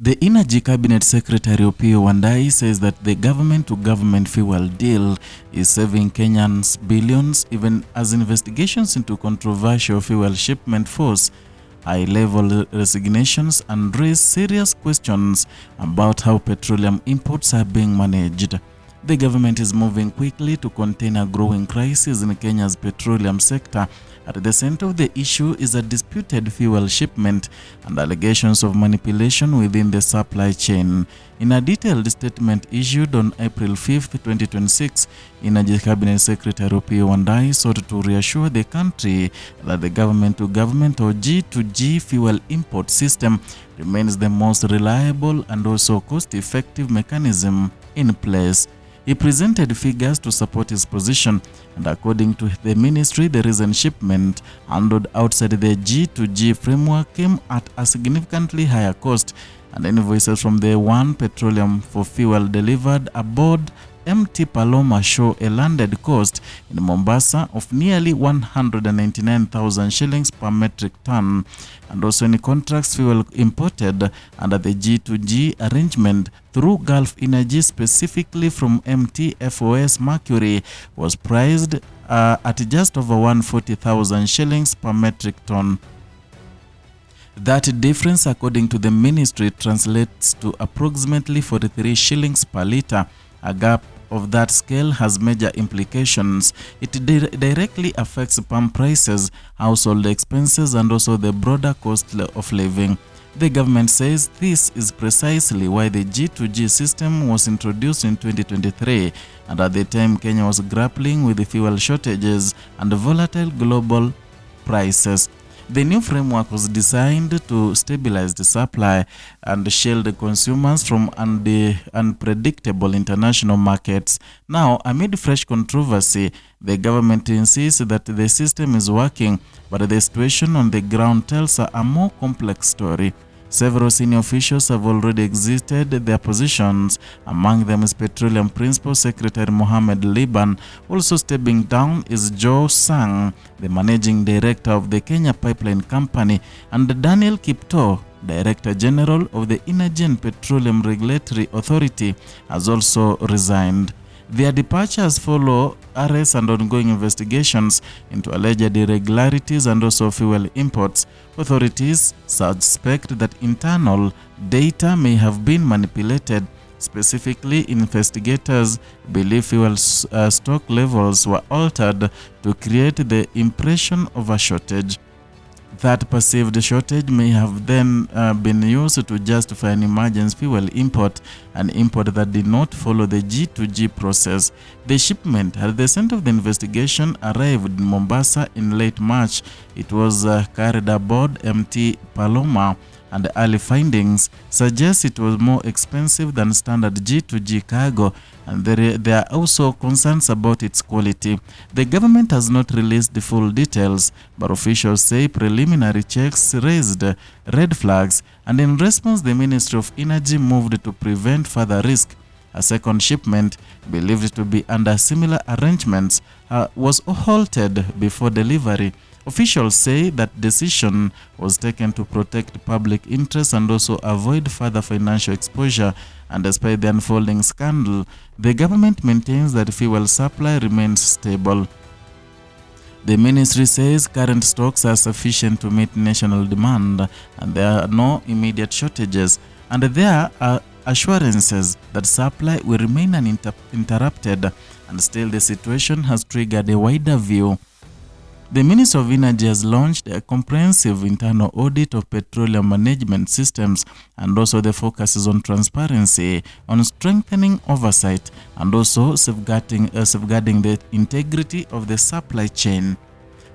The Energy Cabinet Secretary Opiyo Wandayi says that the government-to-government fuel deal is saving Kenyans billions, even as investigations into controversial fuel shipment force high-level resignations and raise serious questions about how petroleum imports are being managed. The government is moving quickly to contain a growing crisis in Kenya's petroleum sector. At the center of the issue is a disputed fuel shipment and allegations of manipulation within the supply chain. In a detailed statement issued on April 5, 2026, Energy Cabinet Secretary Opiyo Wandayi sought to reassure the country that the government-to-government or G2G fuel import system remains the most reliable and also cost-effective mechanism in place. He presented figures to support his position, and according to the ministry, the recent shipment handled outside the G2G framework came at a significantly higher cost, and invoices from the One Petroleum for fuel delivered aboard MT Paloma show a landed cost in Mombasa of nearly 199,000 shillings per metric ton, and also in contracts fuel imported under the G2G arrangement through Gulf Energy, specifically from MTFOS Mercury, was priced at just over 140,000 shillings per metric ton. That difference, according to the ministry, translates to approximately 43 shillings per litre. A gap of that scale has major implications. It directly affects pump prices, household expenses, and also the broader cost of living. The government says this is precisely why the G2G system was introduced in 2023, and at the time Kenya was grappling with the fuel shortages and volatile global prices. The new framework was designed to stabilize the supply and shield consumers from unpredictable international markets. Now, amid fresh controversy, the government insists that the system is working, but the situation on the ground tells a more complex story. Several senior officials have already exited their positions. Among them is Petroleum Principal Secretary Mohamed Liban. Also stepping down is Joe Sang, the Managing Director of the Kenya Pipeline Company, and Daniel Kipto, Director General of the Energy and Petroleum Regulatory Authority, has also resigned. Their departures follow arrests and ongoing investigations into alleged irregularities and also fuel imports. Authorities suspect that internal data may have been manipulated. Specifically, investigators believe fuel stock levels were altered to create the impression of a shortage. That perceived shortage may have then been used to justify an emergency fuel import, an import that did not follow the G2G process. The shipment at the center of the investigation arrived in Mombasa in late March. It was carried aboard MT Paloma, and the early findings suggest it was more expensive than standard G2G cargo, and there are also concerns about its quality. The government has not released the full details, but officials say preliminary checks raised red flags, and in response the Ministry of Energy moved to prevent further risk. A second shipment, believed to be under similar arrangements, was halted before delivery. Officials say that decision was taken to protect public interest and also avoid further financial exposure, and despite the unfolding scandal, the government maintains that fuel supply remains stable. The ministry says current stocks are sufficient to meet national demand and there are no immediate shortages, and there are assurances that supply will remain uninterrupted, and still the situation has triggered a wider view. The Ministry of Energy has launched a comprehensive internal audit of petroleum management systems, and also the focus is on transparency, on strengthening oversight, and also safeguarding the integrity of the supply chain.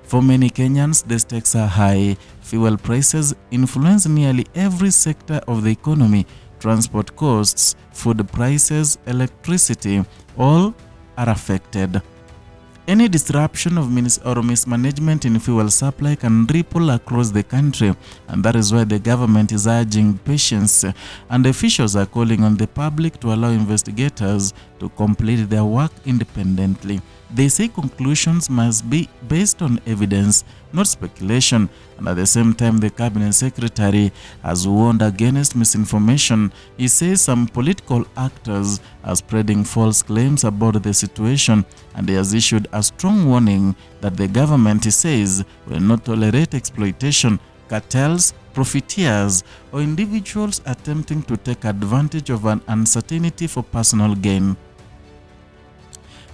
For many Kenyans, the stakes are high. Fuel prices influence nearly every sector of the economy. Transport costs, food prices, electricity, all are affected. Any disruption of mismanagement in fuel supply can ripple across the country, and that is why the government is urging patience, and officials are calling on the public to allow investigators to complete their work independently. They say conclusions must be based on evidence, not speculation, and at the same time the cabinet secretary has warned against misinformation. He says some political actors are spreading false claims about the situation, and he has issued a strong warning that the government, he says, will not tolerate exploitation, cartels, profiteers, or individuals attempting to take advantage of an uncertainty for personal gain.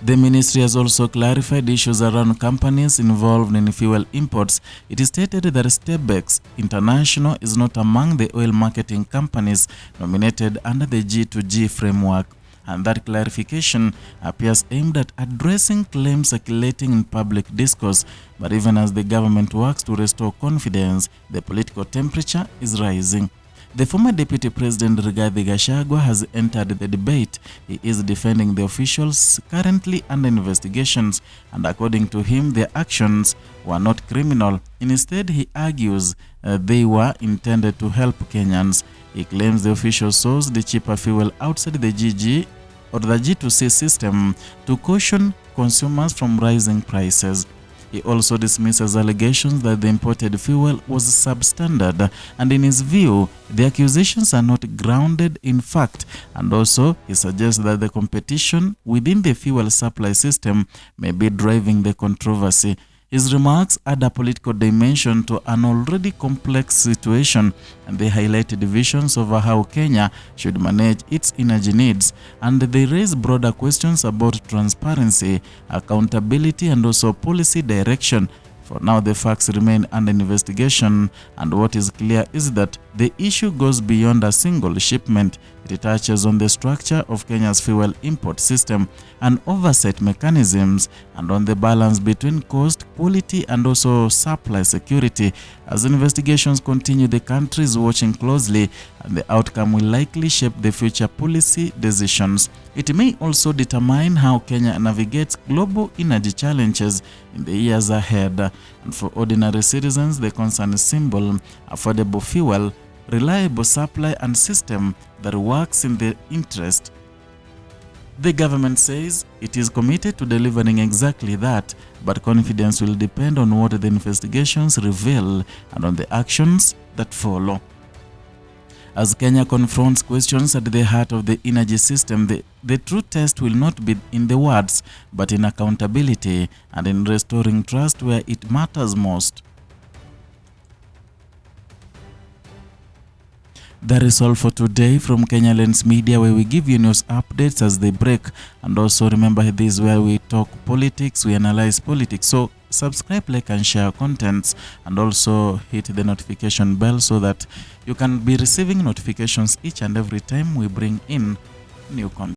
The ministry has also clarified issues around companies involved in fuel imports. It is stated that Stebex International is not among the oil marketing companies nominated under the G2G framework, and that clarification appears aimed at addressing claims circulating in public discourse. But even as the government works to restore confidence, the political temperature is rising. The former Deputy President Rigathi Gachagua has entered the debate. He is defending the officials currently under investigations, and according to him, their actions were not criminal. Instead, he argues they were intended to help Kenyans. He claims the officials sourced the cheaper fuel outside the GG or the G2C system to caution consumers from rising prices. He also dismisses allegations that the imported fuel was substandard, and in his view, the accusations are not grounded in fact, and also he suggests that the competition within the fuel supply system may be driving the controversy. His remarks add a political dimension to an already complex situation, and they highlight divisions over how Kenya should manage its energy needs, and they raise broader questions about transparency, accountability, and also policy direction. For now, the facts remain under investigation, and what is clear is that the issue goes beyond a single shipment. It touches on the structure of Kenya's fuel import system and oversight mechanisms, and on the balance between cost, quality, and also supply security. As investigations continue, the country is watching closely, and the outcome will likely shape the future policy decisions. It may also determine how Kenya navigates global energy challenges in the years ahead. And for ordinary citizens, the concern is simple: affordable fuel, reliable supply, and system that works in their interest. The government says it is committed to delivering exactly that, but confidence will depend on what the investigations reveal and on the actions that follow. As Kenya confronts questions at the heart of the energy system, the true test will not be in the words, but in accountability and in restoring trust where it matters most. That is all for today from Kenya Lens Media, where we give you news updates as they break. And also remember, this is where we talk politics, we analyze politics. So subscribe, like, and share contents, and also hit the notification bell so that you can be receiving notifications each and every time we bring in new content.